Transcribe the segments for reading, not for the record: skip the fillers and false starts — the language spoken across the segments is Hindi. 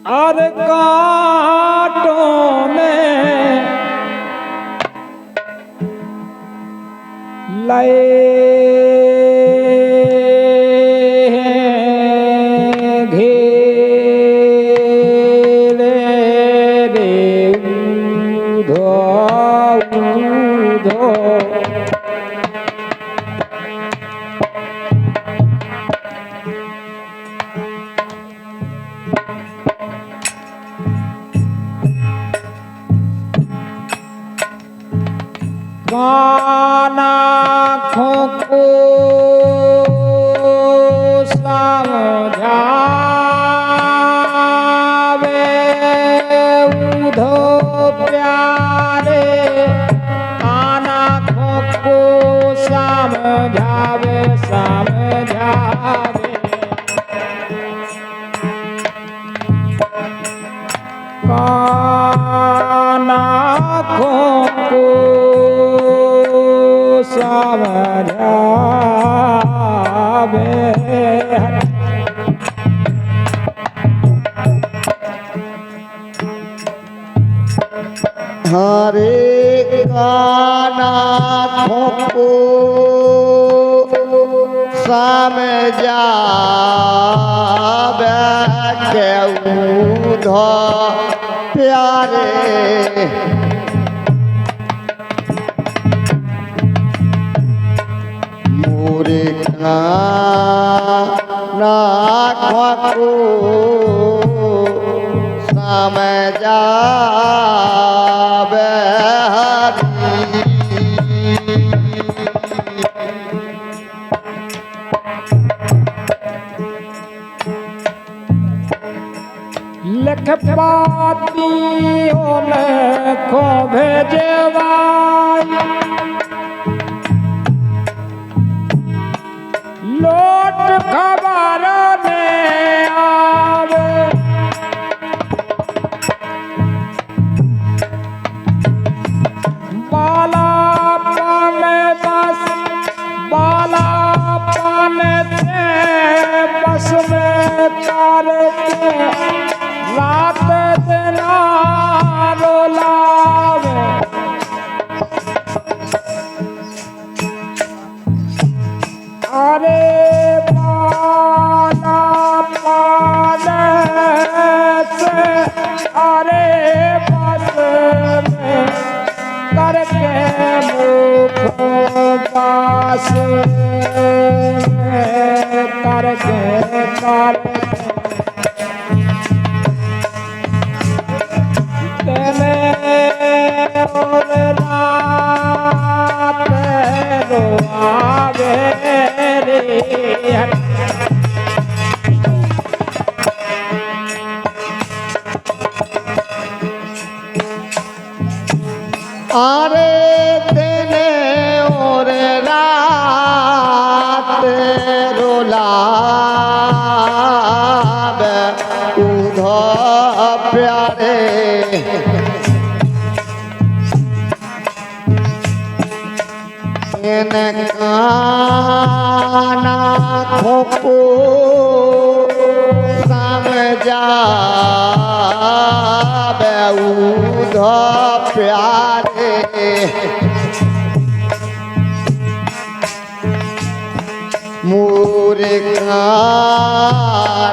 और कांटों में लए घेरे रे ऊधो ऊधो आँखों को समझावे उधो प्यारे आँखों को समझावे समझावे आँखों को समझावे हरे आँखों को समझावे के उधो प्यारे मोरे आँखों को समझावे लिख पाती को भेजवाई लोट खबर ने आवे बाला पाने बस बाला पाने से बस में तार के रात दिन रोलावे अरे बाला पाने से अरे बस में करके मुख पास में करके तेने और रात रोआवे रे अरे तेने और रात रोलावे उधो प्यारे आँखों को समझावे उधो प्यारे मोरे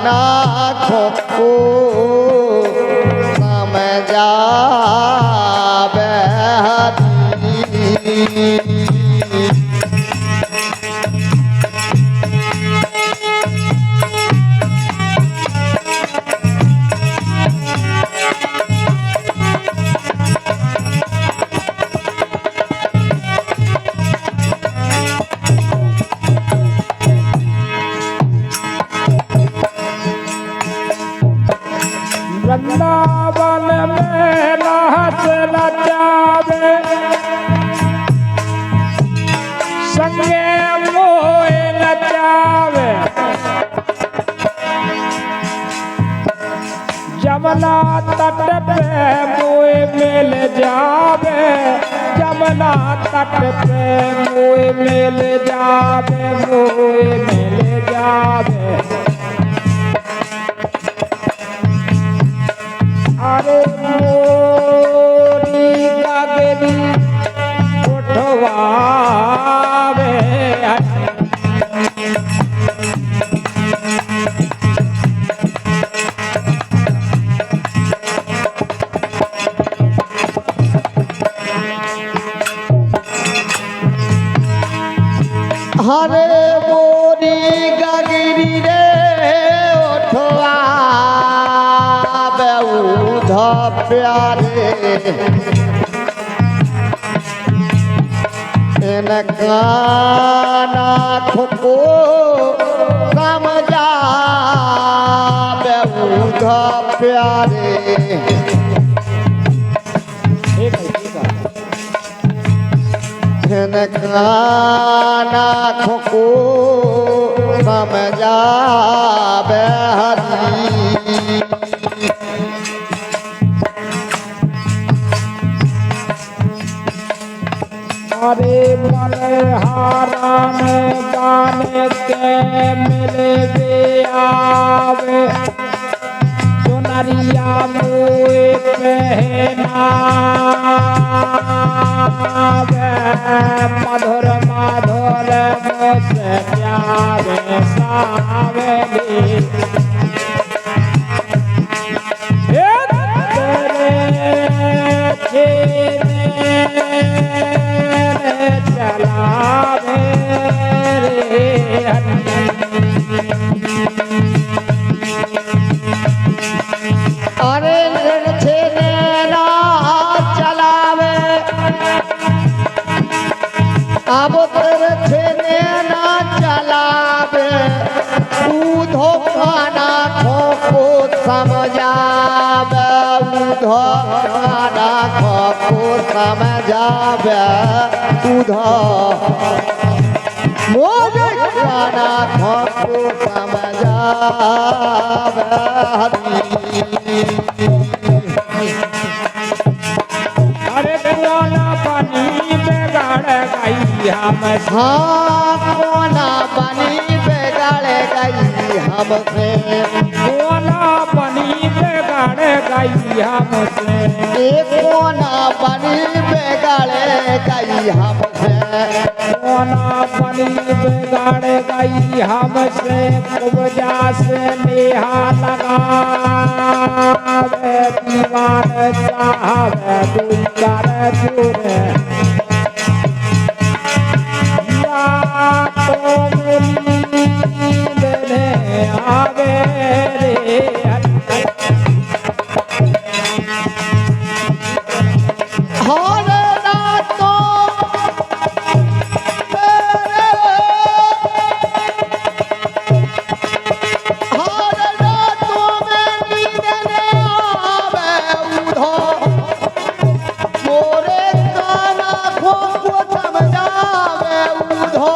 आँखों को समझावे वृंदावन में नाच नचावे संगे मोए नचावे जमुना तट पे मोए मिल जावे जमुना तट पे मोए मिल जावे मोए मिल जावे रे ओठवा बेउध प्यारे इनका नाखों को समझा बेउध प्यारे इनका नाखों को समझा बेहरी अरे मरहारान गाने के मिले वे आवे चुनरिया मुए पहनावे मधुर मधुर मुझसे प्यारे सावेली अरे छेने ना चलावे अब तेरे छेने ना चलावे उधो खाना खो को समझावे उधो खाना खो को समझावे उधो मोरे खाना खो को समझावे अरे कोना पानी बेगाड़ गई हम हाँ कोना पानी बेगाड़ गई हमसे कोना पानी बेगाड़ गई हमसे कोना पानी बेगाड़ गई हमसे कोना पानी बेगाड़ गई हमसे कुबजा से नेहा लगावे दीवान चाहवे दूसर जुरे तो मिलने आवे रे हर रातों में मिलने आवे उधो मोरे काना खो को समझावे उधो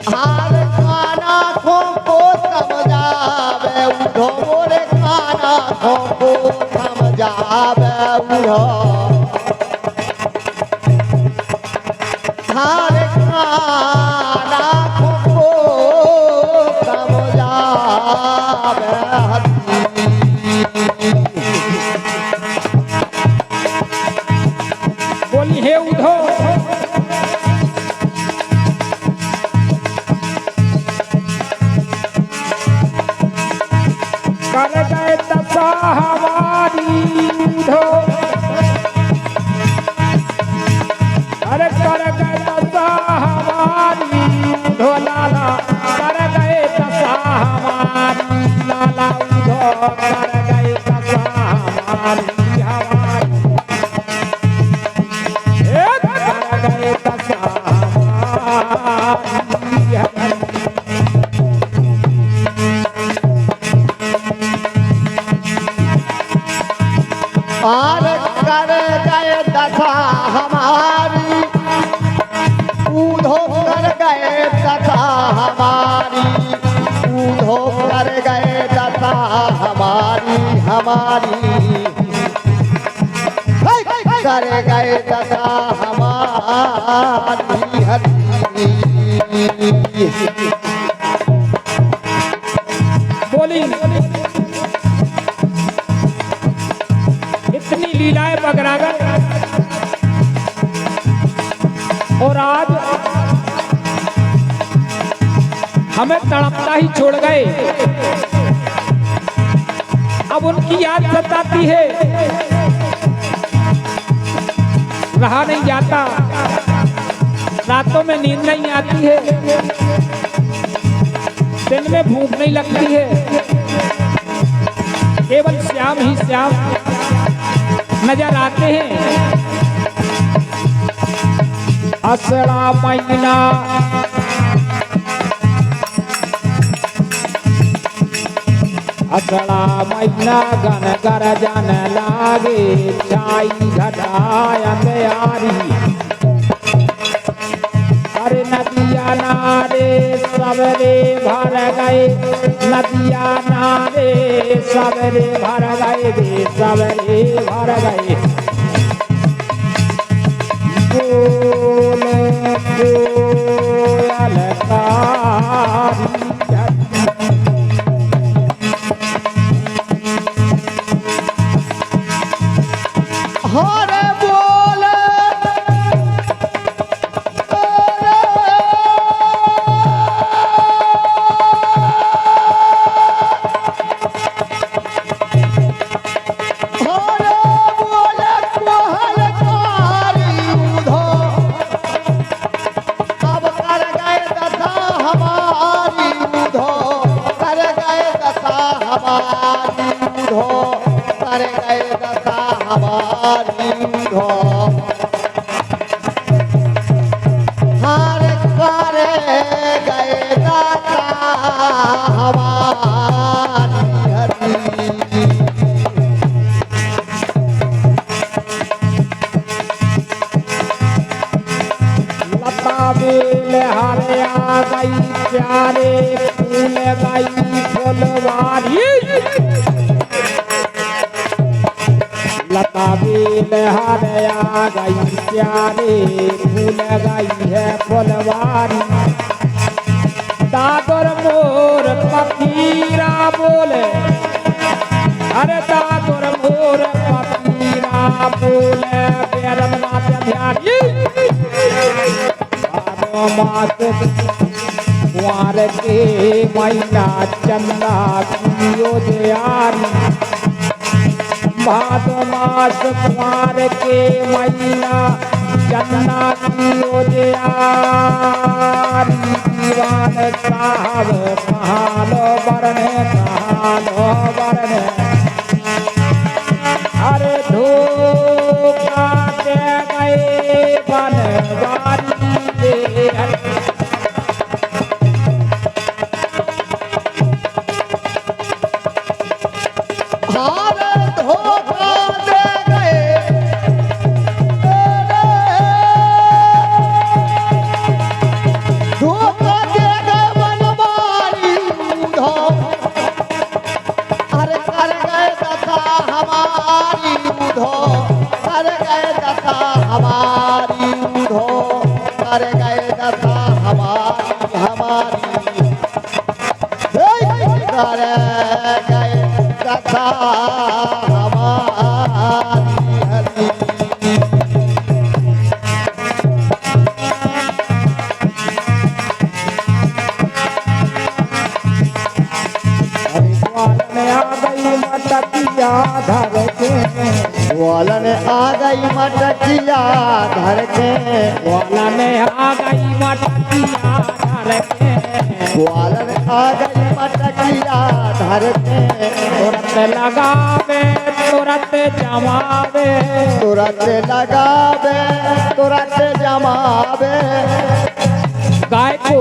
हार काना खो को समझावे उधो मोरे काना खो को समझावे उधो हार काना खो को समझावे बोली हे उधो कर गए दशा हमारी उधो अरे कर गए दशा हमारी उधो लाला कर गए दशा हमारी लाला उधो कर गए दशा हमारी पार कर गए दशा हमारी ऊधो कर गए दशा हमारी ऊधो कर गए दशा हमारी कर गए दशा हमारी हरी बोली इतनी लीलाएं बगरागर और आज हमें तड़पता ही छोड़ गए। अब उनकी याद सताती है, रहा नहीं जाता। रातों में नींद नहीं आती है, दिन में भूख नहीं लगती है, केवल श्याम ही श्याम नजर आते हैं। असड़ा महीना असड़ा महीना गन गरजन लागे, छाई घटाय अंधियारी। अरे नदिया नारे सबरे भर गए, नदिया नारे सबरे भर गए रे, सबरे भर गए। बोले कोयल कारी हरे बोले प्यारे फूल गई फुलवारी, लता बेल हरिया गई प्यारे फूल गई है फुलवारी। दादर मोर पकीरा बोले, अरे दादर मोर पकीरा बोले, बेरम नाथ ध्यानी मात कुंवर के मैया चंदा कियो दयारी। भादो मास कुंवर के मैया चंदा कियो दयारी। दीवान साहब कहालो बरने, कहालो बरने। अरे धोखा दे गए बनवारी ग्वालन आ गई मटकिया धर के, ग्वालन आ गई मटकिया धर के, ग्वालन आ गई मटकिया धर के। तुरंत लगावे तुरंत जमावे, तुरंत लगावे तुरंत जमावे। गाय को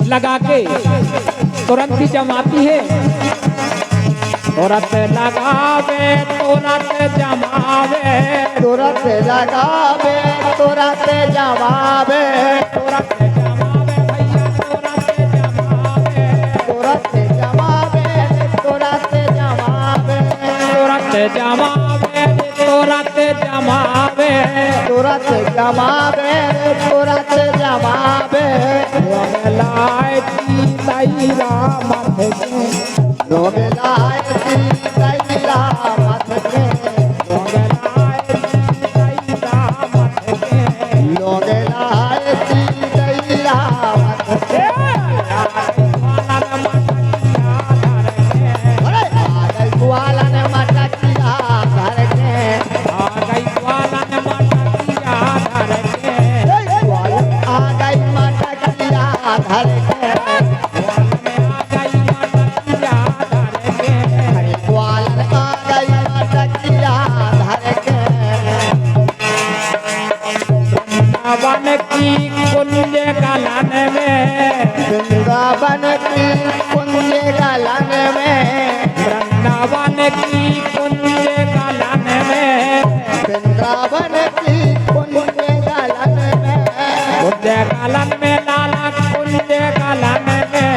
लगा के तुरंत ही जमाती है। तुरंत लगावे तुरंत जमावे, तुरंत लगावे तुरंत जमावे। तुरंत जमावे भैया तुरंत जमावे, तुरंत जमावे तुरंत जमावे। तुरंत जमावे तुरंत जमावे, तुरंत जमावे तुरंत जमावे। लाए तैरा मत के, रोगलाए तैरा मत के, लाए तैरा मत के, रोगलाए तैरा मत के। ग्वालन मटकिया धर के, आ गई ग्वालन मटकिया धर के, गालन में, वृंदावन की कुंज गलन में, वृंदावन की कुंज गालन में, वृंदावन की कुंज गलन में, कुंज गालन में लाला कुंज गालन में,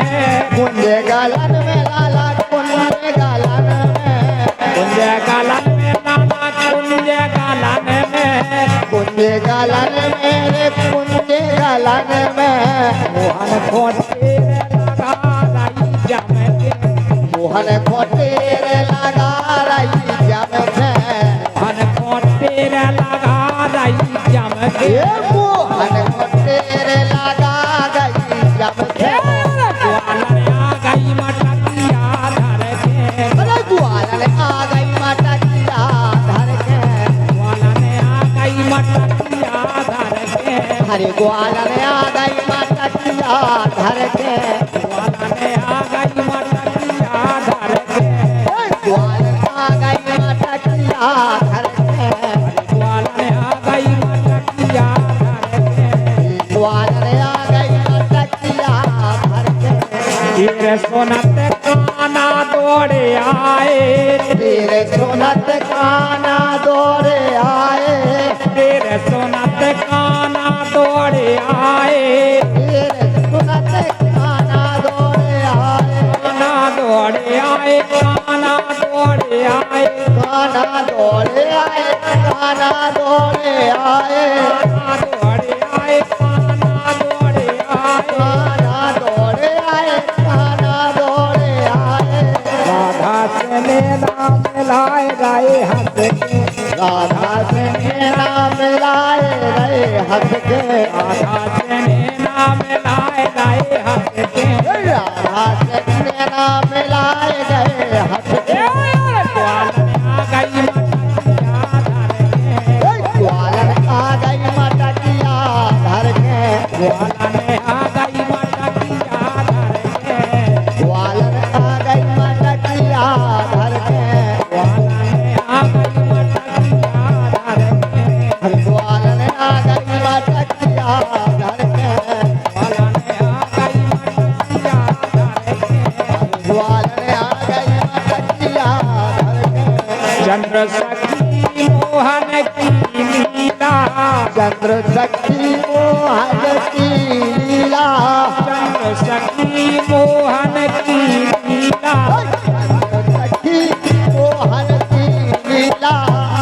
कुंज गलन में लाला कुंज गलन में, कुंज गालन में लाला कुंज गालन में, कुंज गलन में रे कुंज गलन में, मोहन खोटे लगा रही जम के, मोहन खोटेर लगा रही जम से, मोहन खोटे लगा रही जम के, ये मोहन खोटेर लगा गई जम से, ग्वालन आ गई मटकिया धर के, अरे ग्वालन आ गई मटकिया धर के, ग्वालन आ गई मटकिया धर के, हरे ग्वालन आ गई मटकिया धर के, ग्वालन आ गई मटकिया धर के, ग्वालन आ गई मटकिया धर के, ग्वालन आ गई मटकिया धर के, ग्वालन आ गई मटकिया धर के, तीर सोनत काना दौड़े आए, तेरे सुनत काना दौड़े आए, तेरे सोनत काना दौड़े आए, तेरे सुनत काना दौड़े आए, काना दौड़े आए, काना दौड़े आए, काना दौड़े आए, काना दौड़े आए, काना दौड़े आए, काना दौड़े आए, काना दौड़े आए, काना दौड़े आए, राधा से मेरा मिलाए गए हंस के, राधा से मेरा मिलाए गए हंस के, राधा से मेरा मिलाए गए हंस के, राधा से मेरा मिलाए गए हंस के, ग्वालन आ गई मटकिया धर के, ग्वालन आ गई मटकिया धर के, ग्वालन आ गई मटकिया धर के, ग्वालन आ गई मटकिया धर के, ग्वालन आ गई मटकिया धर के, ग्वालन आ गई मटकिया धर के, ग्वालन आ गई मटकिया धर के, ग्वालन आ गई मटकिया धर के, चंद्र सखी मोहन की लीला, चंद्र सखी मोहन की लीला, चंद्र सखी मोहन की लीला, सखी मोहन की लीला,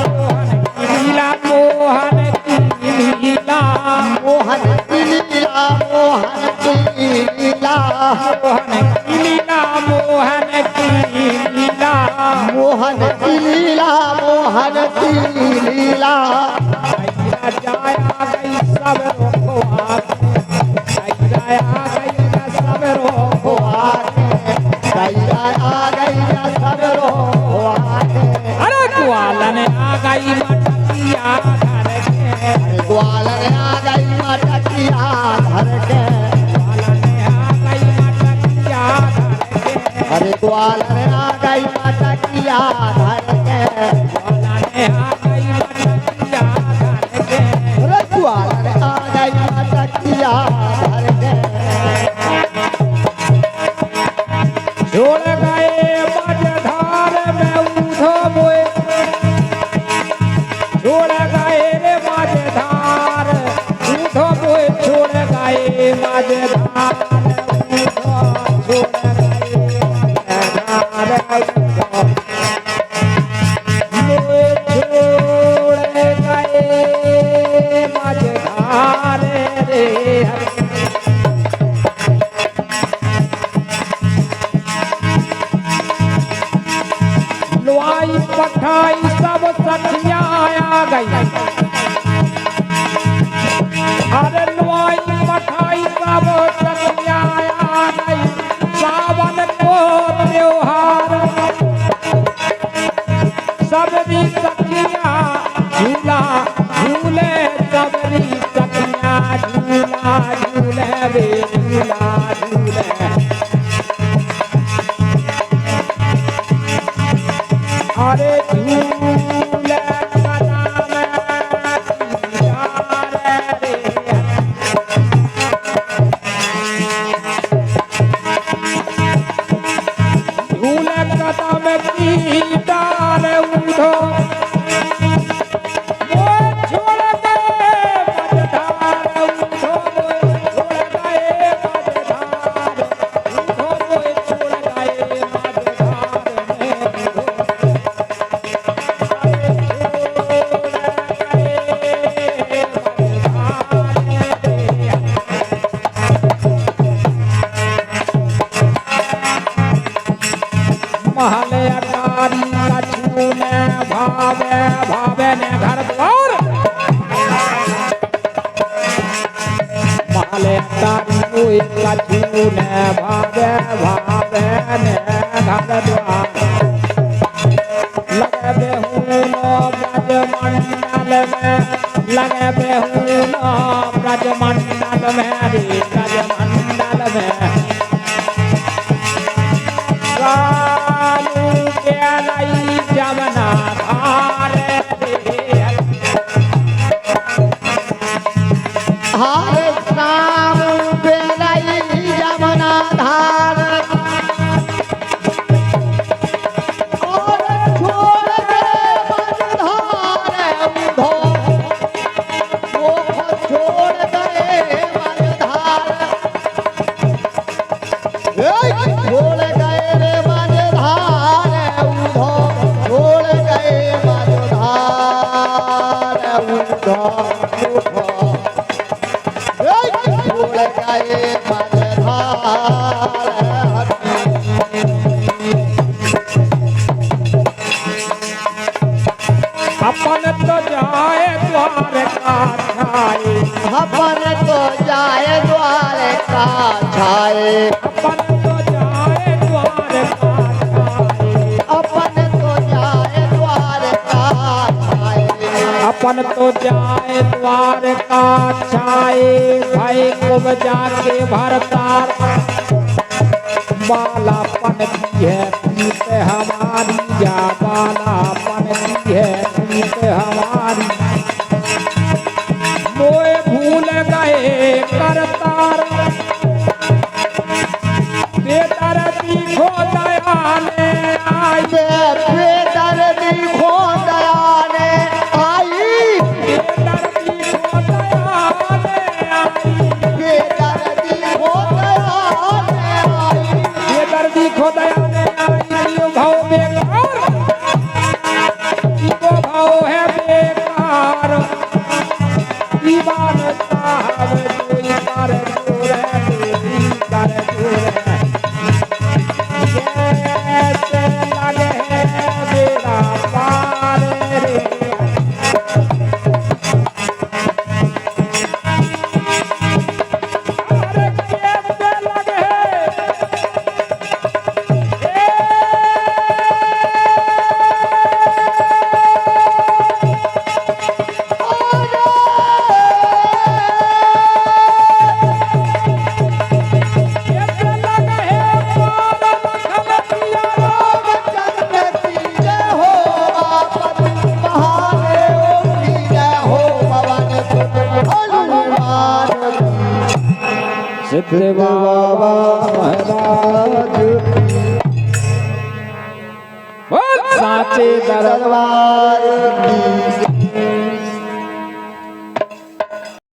मोहन की लीला, मोहन की लीला, मोहन की लीला, मोहन की लीला, मोहन की लीला, मोहन की लीला, मोहन की लीला, मोहन की लीला, आइया जाया गई सब रोकवा, आइया गई सब रोकवा, कैया आ गई सब रोआके, अरे ग्वालन आ गई मटकिया धर के, ग्वालन आ गई मटकिया धर के, ग्वालन आ गई मटकिया धर के, अरे ग्वालन आ गई मटकिया धर के, ग्वालन आ गई मटकिया धर के, अरे ग्वालन आ गई मटकिया धर के, छोड़ गए मझधार में उधो मोए, छोड़ गए रे मझधार उधो मोए, छोड़ गए मझधार उधो, छोड़ गए मझधार उधो, मोए छोड़ गए मझधार रे हर, लुआई पठाई सब सखिया आ गई, अरे लुआई पठाई सब सखिया आ गई, सावन को त्योहार, सबरी सखिया झूला झूले, सबरी सखिया झूला झूले रे झूला झूले, अरे झूले बना में रे, भावे भावे ने घर द्वार माले तारी कोई कछु ने भावे भावे ने घर द्वार लगे बेहुनो ब्रजमंडल में लगे बेहुनो ब्रजमंडल में रे ब्रजमंडल में रानू के रई जमुना धार हरे श्याम बेलई यमुना धार और छोड़ दे बंधार उधो वो छोड़ दे बंधार छोड़ गए रे बंधार उधो छोड़ गए बंधार उधो छोड़ गए बंधार अपन तो जाए द्वार का छाए अपन तो जाए द्वार का छाए अपन तो जाए द्वार का छाए अपन तो जाए द्वार का छाए अपन तो जाए द्वार का छाए भाई को जाके भरतार बालापन की है प्रीत हमारी जा बालापन की है प्रीत हमारी मोए भूल गए करतार बेदर्दी खो दया ने आई बेदर्दी खो दया ने आई बेदर्दी खो दया ने आई बेदर्दी खो दया ने आई बेदर्दी खो दया ने आई जीव भाव बेकार जीवो भाव है बेकार दीवान साहब कोई कर दूर है तेरी कर दूर है कैसे लगे है बेड़ा पार रे अरे कैसे लगे कैसे लगे जय हो आपत महादेव की जय हो पवन सुत हनुमान सिद्ध बाबा महाराज बोल साचे दरबार दरबार की